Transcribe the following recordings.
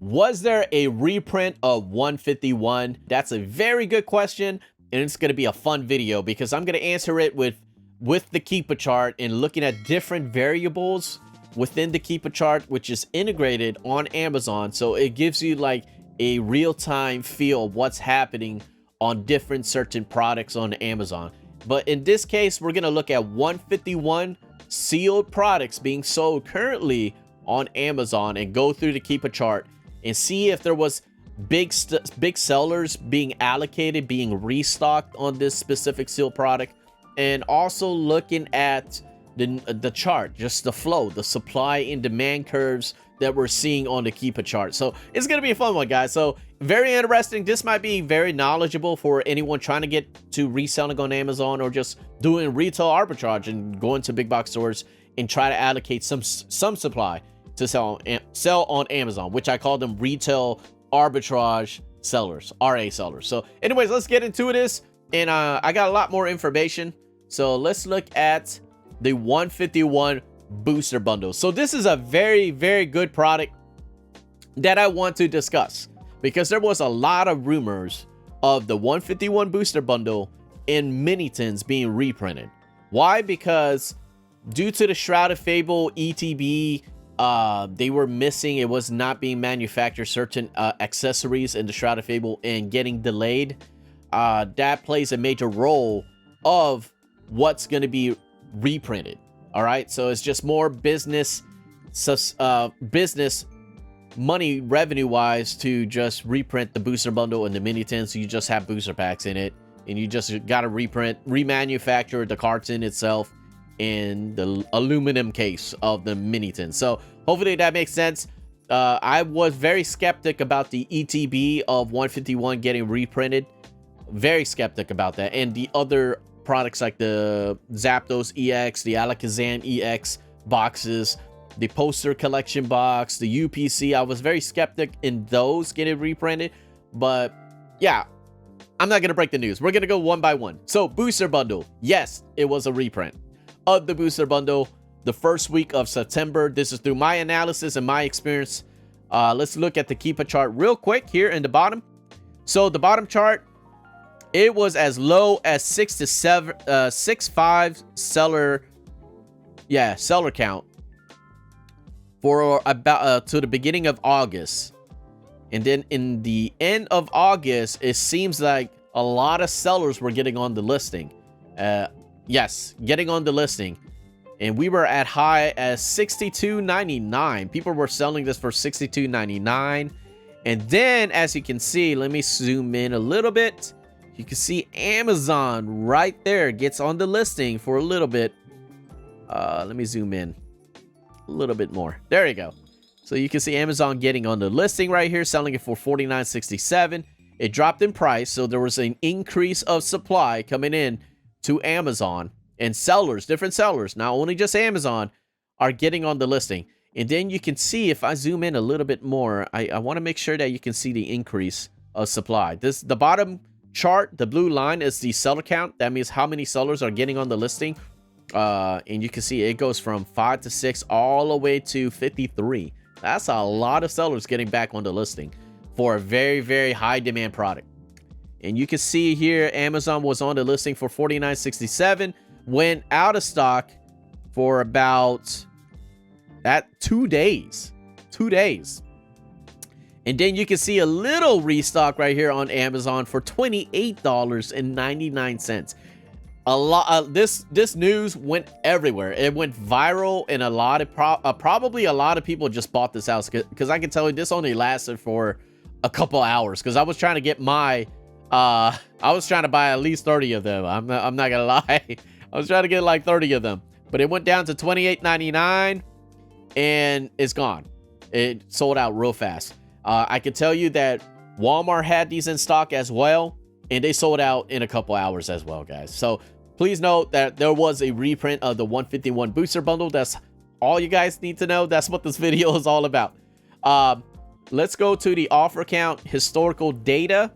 Was there a reprint of 151? That's a very good question, and it's going to be a fun video because I'm going to answer it with the Keepa chart and looking at different variables within the Keepa chart, which is integrated on Amazon. So it gives you like a real-time feel of what's happening on different certain products on Amazon. But in this case, we're going to look at 151 sealed products being sold currently on Amazon and go through the Keepa chart and see if there was big sellers being allocated, being restocked on this specific sealed product, and also looking at the chart, just the flow, the supply and demand curves that we're seeing on the Keepa chart. So it's gonna be a fun one, guys. So very interesting. This might be very knowledgeable for anyone trying to get to reselling on Amazon or just doing retail arbitrage and going to big box stores and try to allocate some supply to sell on Amazon, which I call them retail arbitrage sellers, RA sellers. So anyways, let's get into this. And I got a lot more information. So let's look at the 151 booster bundle. So this is a very, very good product that I want to discuss because there was a lot of rumors of the 151 booster bundle in mini tins being reprinted. Why? Because due to the Shrouded Fable ETB, they were missing, it was not being manufactured, certain accessories in the Shrouded Fable and getting delayed. That plays a major role of what's going to be reprinted. All right, so it's just more business money revenue wise to just reprint the booster bundle and the mini tin, so you just have booster packs in it and you just got to remanufacture the carton itself in the aluminum case of the mini tin. So hopefully that makes sense. I was very skeptic about the ETB of 151 getting reprinted, very skeptic about that, and the other products like the Zapdos EX, the Alakazam EX boxes, the poster collection box, the UPC. I was very skeptic in those getting reprinted, but yeah, I'm not gonna break the news. We're gonna go one by one. So booster bundle, yes, it was a reprint of the booster bundle the first week of September. This is through my analysis and my experience. Let's look at the Keepa chart real quick here in the bottom. So the bottom chart, it was as low as 65 seller count for about to the beginning of August. And then in the end of August, it seems like a lot of sellers were getting on the listing. Yes, getting on the listing. And we were at high as $62.99. People were selling this for $62.99. And then, as you can see, let me zoom in a little bit. You can see Amazon right there gets on the listing for a little bit. Let me zoom in a little bit more. There you go. So you can see Amazon getting on the listing right here, selling it for $49.67. It dropped in price, so there was an increase of supply coming in to Amazon, and sellers, different sellers, not only just Amazon, are getting on the listing. And then you can see, if I zoom in a little bit more, I want to make sure that you can see the increase of supply. The bottom chart, the blue line, is the seller count. That means how many sellers are getting on the listing. And you can see it goes from 5 to 6 all the way to 53. That's a lot of sellers getting back on the listing for a very, very high demand product. And you can see here Amazon was on the listing for $49.67, went out of stock for about 2 days. And then you can see a little restock right here on Amazon for $28.99. A lot. This news went everywhere. It went viral, and a lot of probably a lot of people just bought this house, because I can tell you this only lasted for a couple hours, because I was trying to get my I was trying to buy at least 30 of them. I'm not gonna lie. I was trying to get like 30 of them, but it went down to $28.99 and it's gone. It sold out real fast. I can tell you that Walmart had these in stock as well, and they sold out in a couple hours as well, guys. So please note that there was a reprint of the 151 booster bundle. That's all you guys need to know. That's what this video is all about. Let's go to the offer count historical data,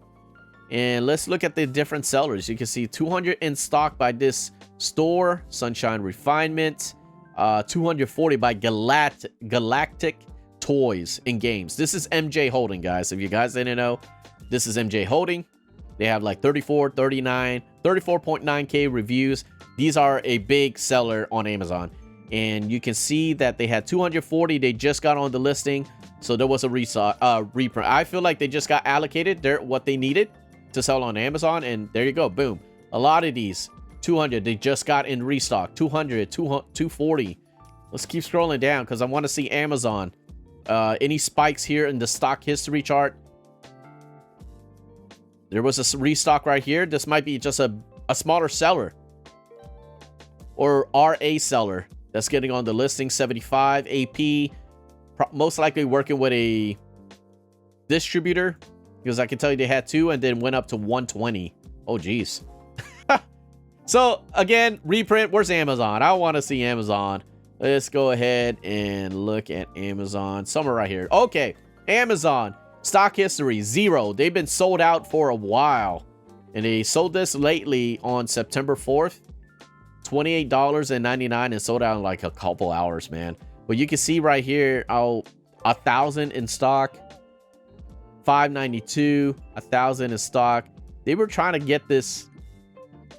and let's look at the different sellers. You can see 200 in stock by this store, Sunshine Refinement, 240 by Galactic, toys and games. This is MJ Holding, guys. If you guys didn't know, this is MJ Holding. They have like 34.9K reviews. These are a big seller on Amazon. And you can see that they had 240. They just got on the listing. So there was a reprint. I feel like they just got allocated what they needed to sell on Amazon. And there you go. Boom. A lot of these 200 they just got in restock. 200, 240. Let's keep scrolling down because I want to see Amazon. Any spikes here in the stock history chart? There was a restock right here. This might be just a smaller seller or RA seller that's getting on the listing. 75 AP, most likely working with a distributor, because I can tell you they had 2 and then went up to 120. Oh geez. So again, reprint. Where's Amazon? I want to see Amazon. Let's go ahead and look at Amazon somewhere right here. Okay, Amazon stock history 0. They've been sold out for a while, and they sold this lately on September 4th, $28.99, and sold out in like a couple hours, man. But you can see right here, 1,000 in stock, 592, 1,000 in stock. They were trying to get this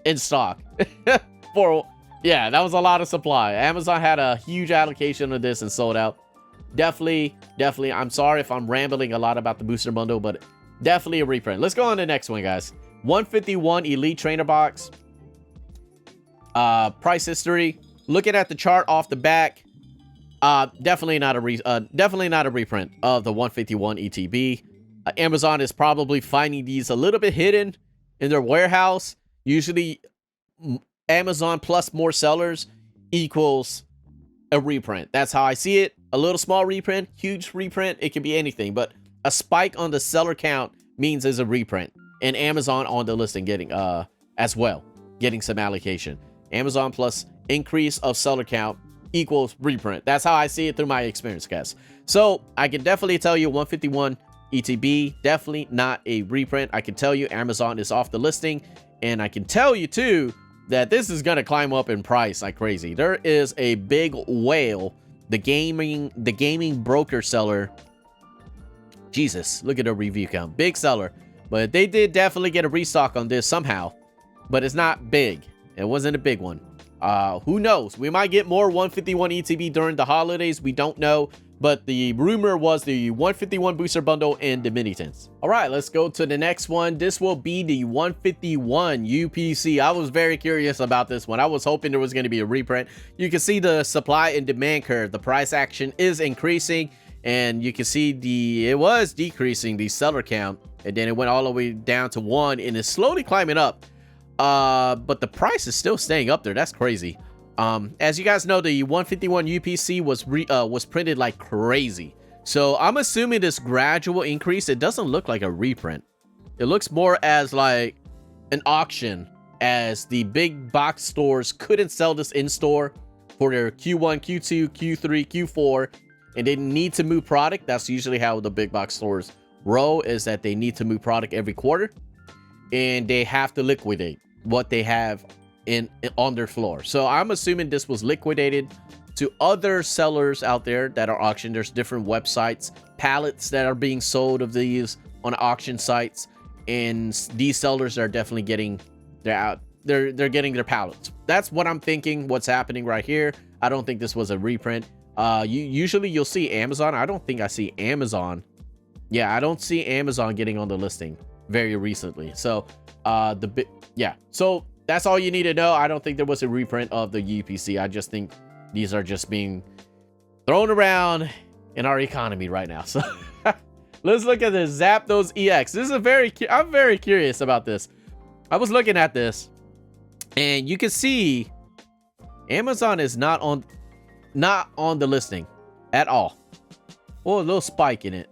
in stock for, yeah, that was a lot of supply. Amazon had a huge allocation of this and sold out. Definitely, I'm sorry if I'm rambling a lot about the booster bundle, but definitely a reprint. Let's go on to the next one, guys. 151 Elite Trainer Box. Price history. Looking at the chart off the back, definitely not a reprint of the 151 ETB. Amazon is probably finding these a little bit hidden in their warehouse. Usually, Amazon plus more sellers equals a reprint. That's how I see it. A little small reprint, huge reprint, it can be anything, but a spike on the seller count means it's a reprint. And Amazon on the listing getting as well, getting some allocation. Amazon plus increase of seller count equals reprint. That's how I see it through my experience, guys. So I can definitely tell you 151 ETB, definitely not a reprint. I can tell you Amazon is off the listing, and I can tell you too that this is gonna climb up in price like crazy. There is a big whale, the gaming broker seller. Jesus, look at the review count, big seller. But they did definitely get a restock on this somehow, but it's not big. It wasn't a big one. Who knows? We might get more 151 ETB during the holidays. We don't know. But the rumor was the 151 booster bundle and the mini tins. All right, let's go to the next one. This will be the 151 UPC. I was very curious about this one. I was hoping there was going to be a reprint. You can see the supply and demand curve. The price action is increasing, and you can see it was decreasing the seller count, and then it went all the way down to 1, and it's slowly climbing up. But the price is still staying up there. That's crazy. As you guys know, the 151 UPC was printed like crazy. So I'm assuming this gradual increase, it doesn't look like a reprint. It looks more as like an auction, as the big box stores couldn't sell this in store for their Q1, Q2, Q3, Q4, and they need to move product. That's usually how the big box stores roll, is that they need to move product every quarter, and they have to liquidate what they have on their floor. So I'm assuming this was liquidated to other sellers out there that are auctioned. There's different websites, pallets that are being sold of these on auction sites, and these sellers are definitely getting they're getting their pallets. That's what I'm thinking. What's happening right here? I don't think this was a reprint. Usually you'll see Amazon. I don't think I see Amazon. Yeah, I don't see Amazon getting on the listing very recently. So so that's all you need to know. I don't think there was a reprint of the UPC. I just think these are just being thrown around in our economy right now. So let's look at the Zapdos EX. This is I'm very curious about this. I was looking at this, and you can see Amazon is not on the listing at all. Oh, a little spike in it.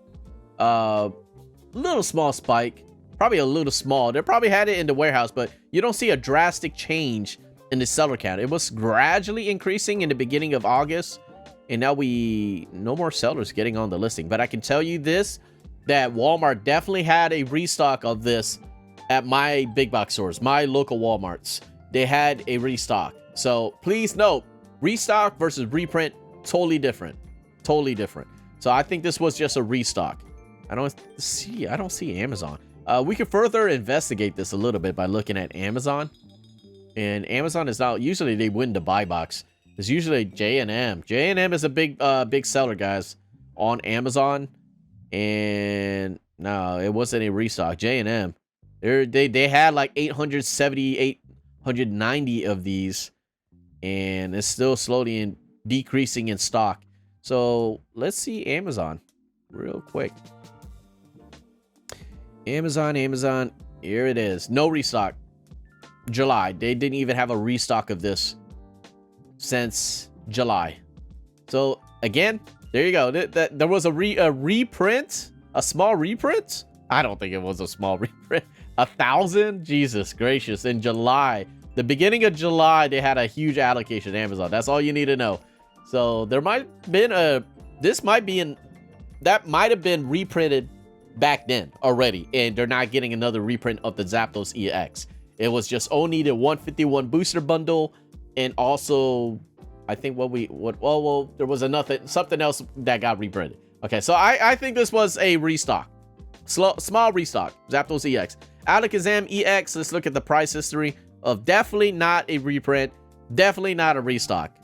Little small spike. Probably a little small. They probably had it in the warehouse, but you don't see a drastic change in the seller count. It was gradually increasing in the beginning of August, and now no more sellers getting on the listing. But I can tell you this, that Walmart definitely had a restock of this at my big box stores, my local Walmarts. They had a restock. So please note, restock versus reprint, totally different. Totally different. So I think this was just a restock. I don't see Amazon. We can further investigate this a little bit by looking at Amazon. And Amazon is not usually they win the buy box. It's usually J&M. J&M is a big seller, guys, on Amazon. And no, it wasn't a restock. J&M. They had like 870, 890 of these, and it's still slowly decreasing in stock. So let's see Amazon real quick. Amazon, here it is. No restock. July. They didn't even have a restock of this since July. So again, there you go. There was a reprint, a small reprint. I don't think it was a small reprint. 1,000? Jesus gracious. In July, the beginning of July, they had a huge allocation to Amazon. That's all you need to know. So there might have been that might have been reprinted back then already, and they're not getting another reprint of the Zapdos EX. It was just only the 151 booster bundle, and also I think there was something else that got reprinted. Okay, so I think this was a restock. Small restock. Zapdos EX. Alakazam EX, let's look at the price history of definitely not a reprint. Definitely not a restock.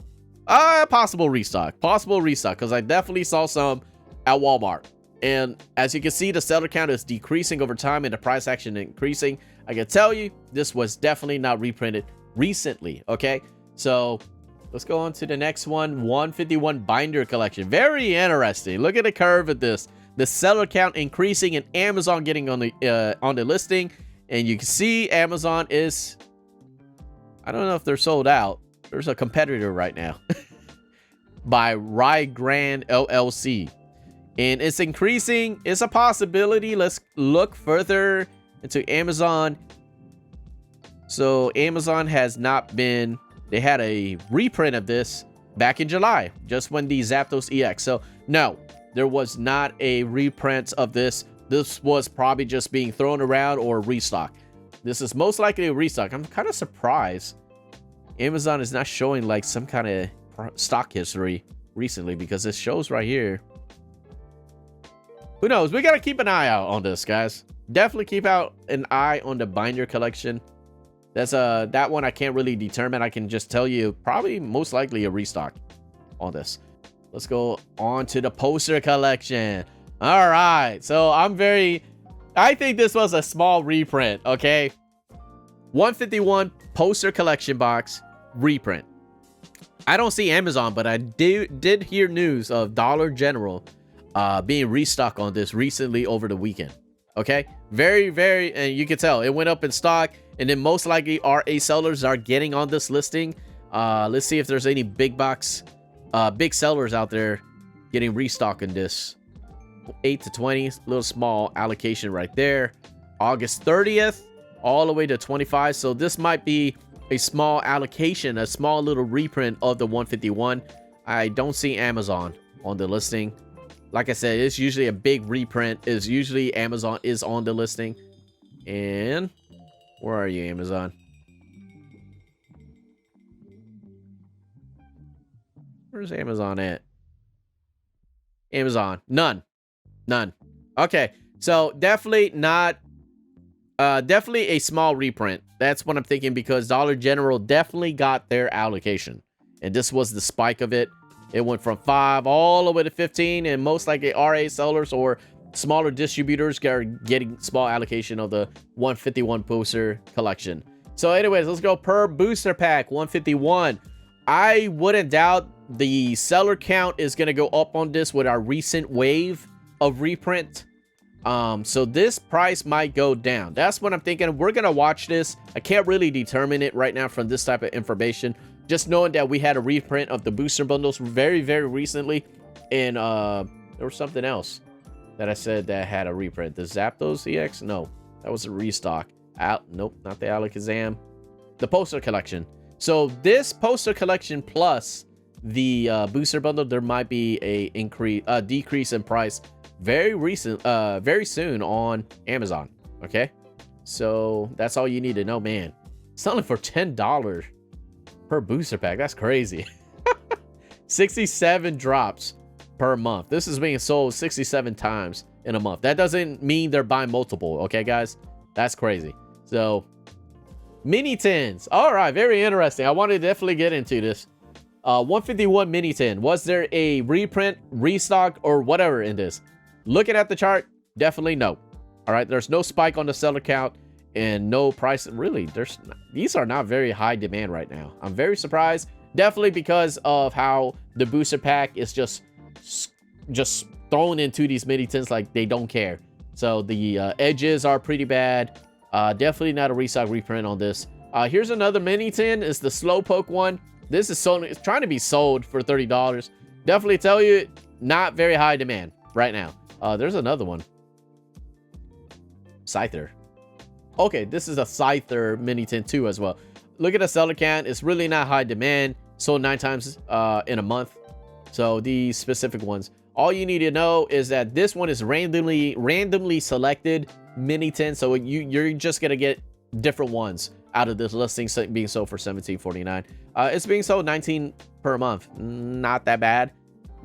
Possible restock, because I definitely saw some at Walmart. And as you can see, the seller count is decreasing over time and the price action increasing. I can tell you, this was definitely not reprinted recently, okay? So let's go on to the next one. 151 binder collection. Very interesting. Look at the curve of this. The seller count increasing and Amazon getting on the listing. And you can see Amazon is, I don't know if they're sold out. There's a competitor right now by REPRINT LLC. And it's increasing. It's a possibility. Let's look further into Amazon. So Amazon has not been, they had a reprint of this back in July, just when the Zapdos EX. So no, there was not a reprint of this. This was probably just being thrown around or restock. This is most likely a restock. I'm kind of surprised Amazon is not showing like some kind of stock history recently, because it shows right here. Who knows? We got to keep an eye out on this, guys. Definitely keep out an eye on the binder collection. That's that one I can't really determine. I can just tell you probably most likely a restock on this. Let's go on to the poster collection. All right. So I think this was a small reprint, okay? 151 poster collection box reprint. I don't see Amazon, but I did hear news of Dollar General being restocked on this recently over the weekend. Okay, very, and you can tell it went up in stock, and then most likely RA sellers are getting on this listing. Let's see if there's any big sellers out there getting restocked in this. 8 to 20, little small allocation right there. August 30th all the way to 25. So this might be a small allocation, a small little reprint of the 151. I don't see Amazon on the listing. Like I said, it's usually a big reprint. Is usually Amazon is on the listing. And where are you, Amazon? Where's Amazon at? Amazon, none. Okay, so definitely not. Definitely a small reprint. That's what I'm thinking, because Dollar General definitely got their allocation, and this was the spike of it. It went from 5 all the way to 15, and most likely RA sellers or smaller distributors are getting small allocation of the 151 poster collection. So anyways, let's go per booster pack. 151. I wouldn't doubt the seller count is going to go up on this with our recent wave of reprint. So this price might go down. That's what I'm thinking. We're going to watch this. I can't really determine it right now from this type of information. Just knowing that we had a reprint of the booster bundles very recently. And there was something else that I said that had a reprint. The Zapdos EX? No, that was a restock. Nope, not the Alakazam. The poster collection. So this poster collection plus the booster bundle, there might be a decrease in price very soon on Amazon. Okay, so that's all you need to know, man. Selling for $10 per booster pack. That's crazy. 67 drops per month. This is being sold 67 times in a month. That doesn't mean they're buying multiple, okay, guys? That's crazy. So, mini tins. All right, very interesting. I want to definitely get into this. 151 mini tin. Was there a reprint, restock, or whatever in this? Looking at the chart, definitely no. All right, there's no spike on the seller count and no price. Really, these are not very high demand right now. I'm very surprised. Definitely because of how the booster pack is just thrown into these mini tins like they don't care. So the edges are pretty bad. Definitely not a restock reprint on this. Here's another mini tin. It's the Slowpoke one. This is sold. It's trying to be sold for $30. Definitely tell you, not very high demand right now. There's another one. Scyther. Okay, this is a Scyther mini tin too as well. Look at the seller count. It's really not high demand. Sold 9 times in a month. So these specific ones. All you need to know is that this one is randomly selected mini tin. So you're just gonna get different ones out of this listing being sold for $17.49. It's being sold 19 per month. Not that bad,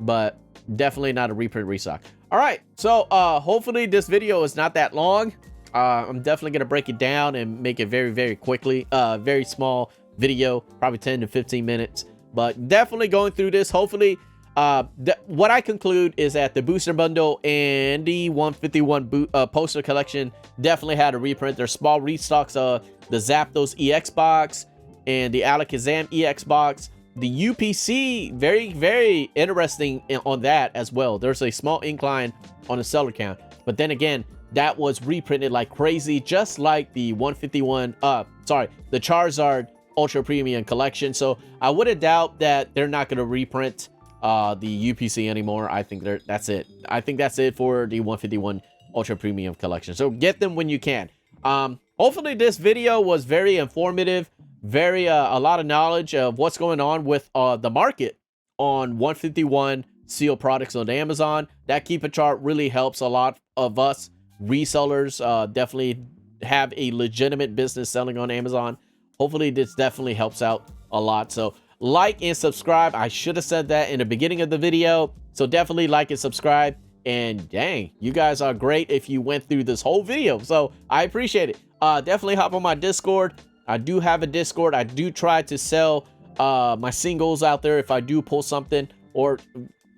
but definitely not a reprint restock. All right, so hopefully this video is not that long. I'm definitely gonna break it down and make it very quickly. Very small video, probably 10 to 15 minutes, but definitely going through this. Hopefully what I conclude is that the booster bundle and the 151 poster collection definitely had a reprint. There's small restocks of the Zapdos EX box and the Alakazam EX box. The UPC, very interesting on that as well. There's a small incline on the seller count, but then again, that was reprinted like crazy, just like the 151 the Charizard Ultra Premium collection. So I wouldn't doubt that they're not going to reprint the UPC anymore. I think that's it. I think that's it for the 151 Ultra Premium collection. So get them when you can. Hopefully this video was very informative, a lot of knowledge of what's going on with the market on 151 sealed products on Amazon. That keep a chart really helps a lot of us resellers definitely have a legitimate business selling on Amazon. Hopefully this definitely helps out a lot. So like and subscribe. I should have said that in the beginning of the video. So definitely like and subscribe. And dang, you guys are great if you went through this whole video. So I appreciate it. Definitely hop on my Discord. I do have a Discord. I do try to sell my singles out there if I do pull something, or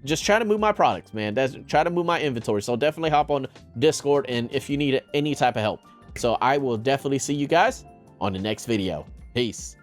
just try to move my products, man. Try to move my inventory. So definitely hop on Discord, and if you need any type of help. So I will definitely see you guys on the next video. Peace.